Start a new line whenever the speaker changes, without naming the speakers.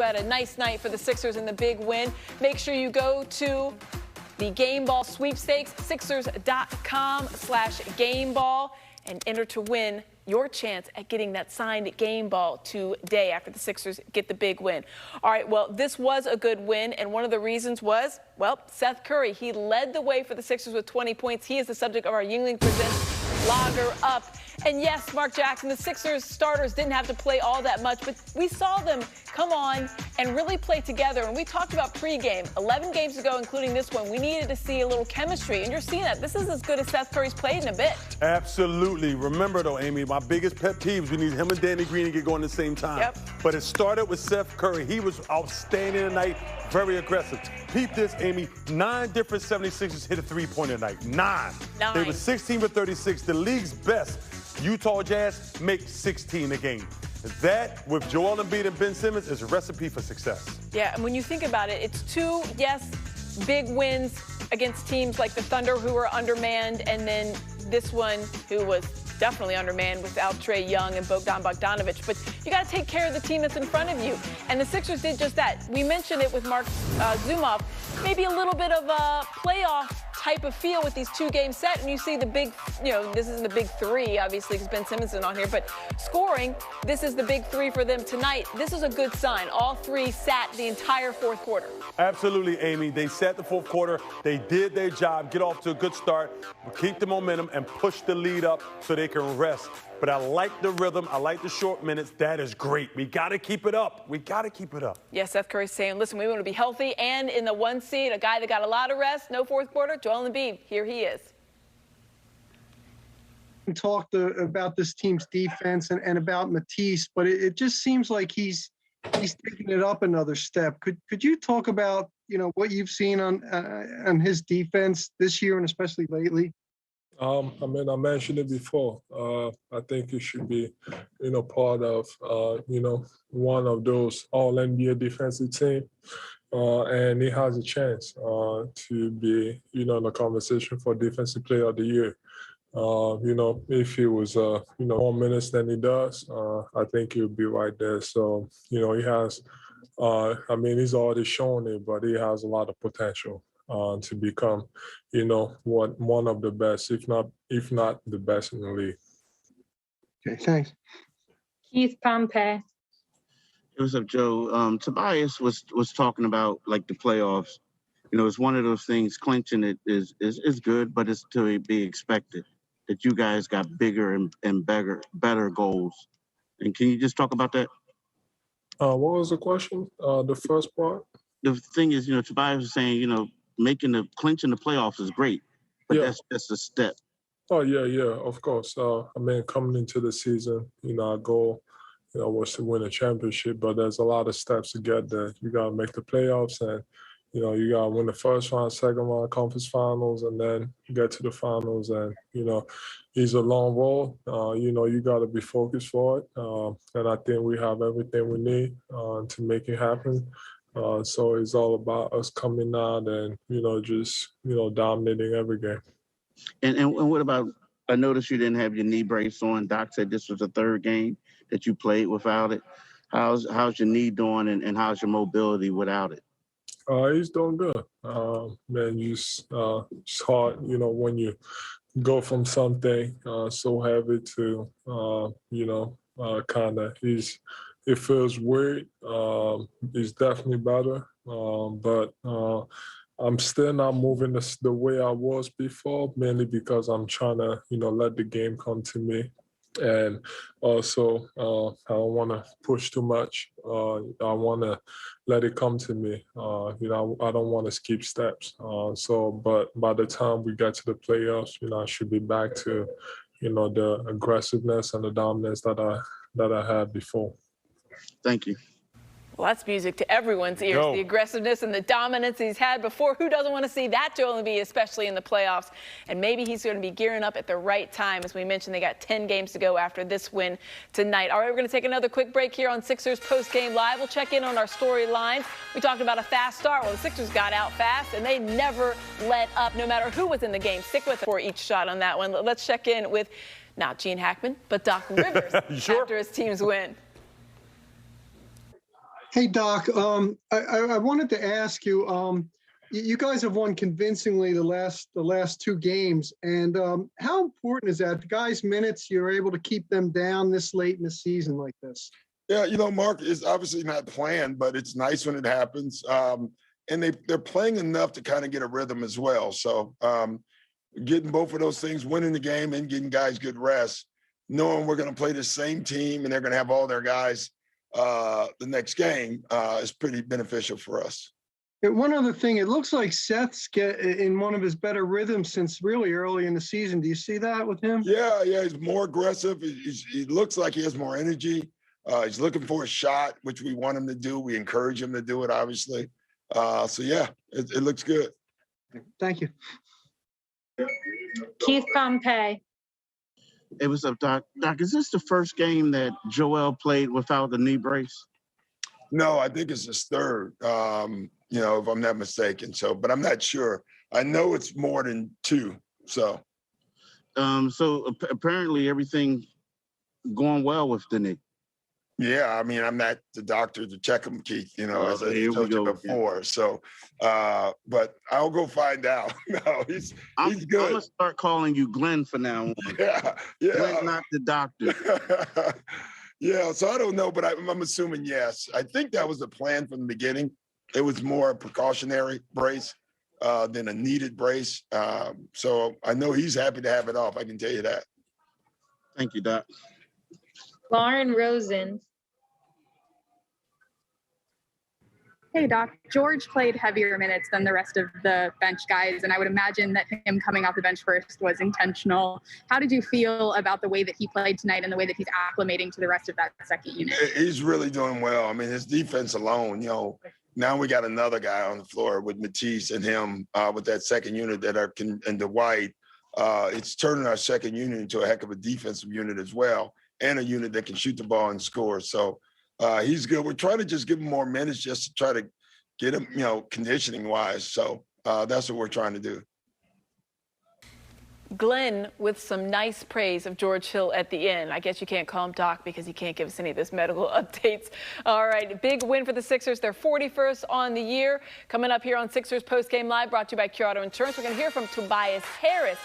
Had a nice night for the Sixers in the big win. Make sure you go to the Game Ball sweepstakes, Sixers.com/gameball, and enter to win your chance at getting that signed game ball today after the Sixers get the big win. All right, well, this was a good win, and one of the reasons was, well, Seth Curry. He led the way for the Sixers with 20 points. He is the subject of our Yingling Presents Logger Up. And yes, Mark Jackson, the Sixers starters didn't have to play all that much, but we saw them come on and really play together. And we talked about pregame 11 games ago, including this one. We needed to see a little chemistry, and you're seeing that. This is as good as Seth Curry's played in a bit.
Absolutely. Remember, though, Amy, my biggest pet peeves, we need him and Danny Green to get going at the same time.
Yep.
But it started with Seth Curry. He was outstanding tonight, very aggressive. Peep this, Amy. 9 different 76ers hit a three-pointer tonight. 9. They were 16 for 36, the league's best. Utah Jazz make 16 a game. That, with Joel Embiid and Ben Simmons, is a recipe for success.
Yeah, and when you think about it, it's 2, yes, big wins against teams like the Thunder, who were undermanned, and then this one, who was definitely undermanned without Trae Young and Bogdan Bogdanovic. But you got to take care of the team that's in front of you. And the Sixers did just that. We mentioned it with Mark Zumoff. Maybe a little bit of a playoff type of feel with these 2-game set, and you see the big, this isn't the big 3, obviously, because Ben Simmons isn't on here, but scoring, this is the big 3 for them tonight. This is a good sign. All 3 sat the entire fourth quarter.
Absolutely, Amy. They sat the fourth quarter. They did their job, get off to a good start, keep the momentum, and push the lead up so they can rest. But I like the rhythm. I like the short minutes. That is great. We got to keep it up. We got to keep it up.
Yeah, Seth Curry's saying, listen, we want to be healthy. And in the 1 seed, a guy that got a lot of rest, no fourth quarter, Joel Embiid. Here he is.
We talked about this team's defense and about Matisse, but it just seems like he's taking it up another step. Could you talk about, what you've seen on his defense this year and especially lately?
I mentioned it before. I think it should be, part of, one of those all-NBA defensive team. And he has a chance to be, in the conversation for Defensive Player of the Year. If he was, more minutes than he does, I think he'll be right there. So, he has, he's already shown it, but he has a lot of potential. To become, one of the best, if not the best in the league.
Okay, thanks.
Keith Pompey.
What's up, Joe? Tobias was talking about like the playoffs. It's one of those things. Clinching it is good, but it's to be expected that you guys got bigger and better goals. And can you just talk about that?
What was the question? The first part.
The thing is, Tobias was saying, clinching the playoffs is great, but that's a step.
Oh, yeah, of course. Coming into the season, our goal, was to win a championship, but there's a lot of steps to get there. You got to make the playoffs, and, you got to win the first round, second round, conference finals, and then get to the finals. And, it's a long road. You got to be focused for it. And I think we have everything we need to make it happen. So it's all about us coming out and, dominating every game.
And what about, I noticed you didn't have your knee brace on. Doc said this was the 3rd game that you played without it. How's your knee doing and how's your mobility without it?
He's doing good. It's hard, when you go from something so heavy to, it feels weird. It's definitely better, but I'm still not moving the way I was before, mainly because I'm trying to, let the game come to me. And also, I don't want to push too much. I want to let it come to me. I don't want to skip steps. But by the time we get to the playoffs, I should be back to, the aggressiveness and the dominance that I had before.
Thank you.
Well, that's music to everyone's ears, the aggressiveness and the dominance he's had before. Who doesn't want to see that Joel Embiid, especially in the playoffs? And maybe he's going to be gearing up at the right time. As we mentioned, they got 10 games to go after this win tonight. All right, we're going to take another quick break here on Sixers Postgame Live. We'll check in on our storylines. We talked about a fast start. Well, the Sixers got out fast, and they never let up, no matter who was in the game. Stick with it for each shot on that one. Let's check in with not Gene Hackman, but Doc Rivers after his team's win.
Hey, Doc, I wanted to ask you, you guys have won convincingly the last two games, and how important is that? The guys' minutes, you're able to keep them down this late in the season like this?
Yeah, Mark, is obviously not planned, but it's nice when it happens. And they're playing enough to kind of get a rhythm as well. So getting both of those things, winning the game and getting guys good rest, knowing we're going to play the same team and they're going to have all their guys the next game is pretty beneficial for us.
And one other thing, it looks like Seth's in one of his better rhythms since really early in the season. Do you see that with him?
Yeah, he's more aggressive. He looks like he has more energy. He's looking for a shot, which we want him to do. We encourage him to do it, obviously. So, yeah, it looks good.
Thank you.
Keith Pompey.
Hey, what's up, Doc? Doc, is this the first game that Joel played without the knee brace?
No, I think it's his third, if I'm not mistaken. So, but I'm not sure. I know it's more than two. So,
apparently everything going well with the knee.
Yeah, I mean, I'm not the doctor to check him, Keith, as I told you before. Yeah. So, but I'll go find out. No, he's good.
I'm going to start calling you Glenn for now on.
Yeah.
Glenn, not the doctor.
Yeah, so I don't know, but I'm assuming yes. I think that was the plan from the beginning. It was more a precautionary brace than a needed brace. So I know he's happy to have it off. I can tell you that.
Thank you, Doc.
Lauren Rosen.
Hey, Doc. George played heavier minutes than the rest of the bench guys, and I would imagine that him coming off the bench first was intentional. How did you feel about the way that he played tonight and the way that he's acclimating to the rest of that second unit?
He's really doing well. I mean, his defense alone, now we got another guy on the floor with Matisse and him with that second unit and Dwight. It's turning our second unit into a heck of a defensive unit as well, and a unit that can shoot the ball and score. So he's good. We're trying to just give him more minutes just to try to get him, conditioning wise. So that's what we're trying to do.
Glenn with some nice praise of George Hill at the end. I guess you can't call him Doc because he can't give us any of those medical updates. All right, big win for the Sixers. They're 41st on the year. Coming up here on Sixers Postgame Live, brought to you by Cure Auto Insurance. We're going to hear from Tobias Harris.